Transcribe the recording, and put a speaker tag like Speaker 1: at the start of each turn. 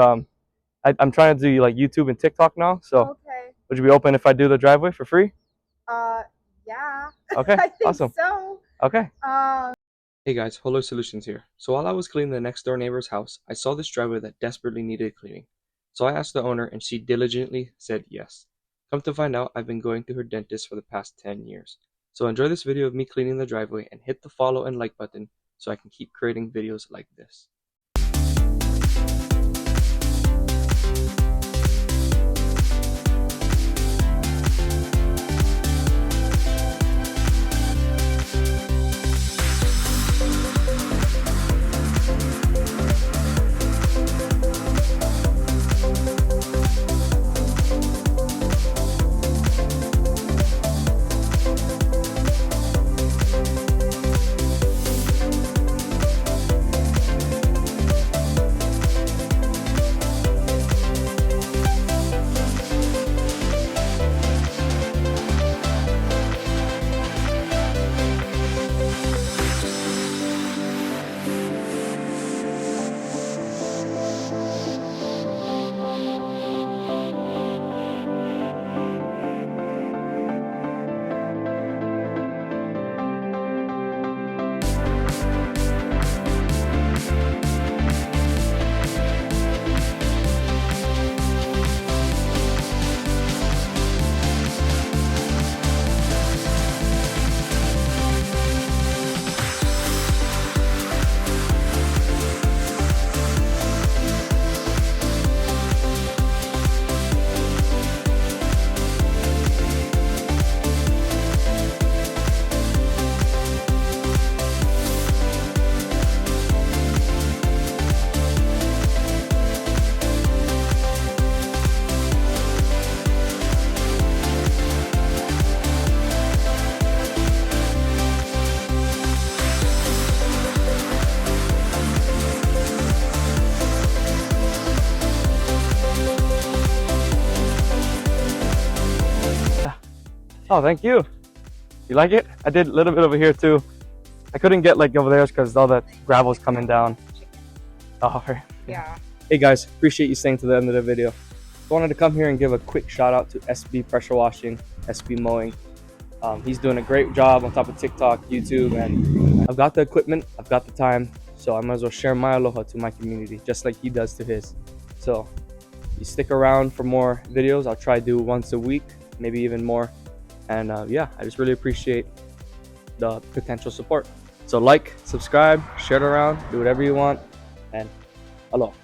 Speaker 1: I'm trying to do like YouTube and TikTok now. So
Speaker 2: Okay.
Speaker 1: would you be open if I do the driveway for free?
Speaker 2: Yeah.
Speaker 1: Okay,
Speaker 2: I think
Speaker 1: awesome.
Speaker 2: so.
Speaker 1: Okay.
Speaker 2: Um,
Speaker 1: Hey guys, Holo Solutions here. So while I was cleaning the next door neighbor's house, I saw this driveway that desperately needed cleaning. So I asked the owner and she diligently said yes. Come to find out, I've been going to her dentist for the past 10 years. So enjoy this video of me cleaning the driveway and hit the follow and like button so I can keep creating videos like this. Oh, thank you. You like it? I did a little bit over here too. I couldn't get like over there because all that gravel's coming down. Oh,
Speaker 2: yeah.
Speaker 1: hey guys, appreciate you staying to the end of the video. I wanted to come here and give a quick shout out to SB Pressure Washing, SB Mowing. He's doing a great job on top of TikTok, YouTube, and I've got the equipment, I've got the time, so I might as well share my aloha to my community, just like he does to his. So you stick around for more videos. I'll try to do once a week, maybe even more. And yeah, I just really appreciate the potential support. So like, subscribe, share it around, do whatever you want, and aloha.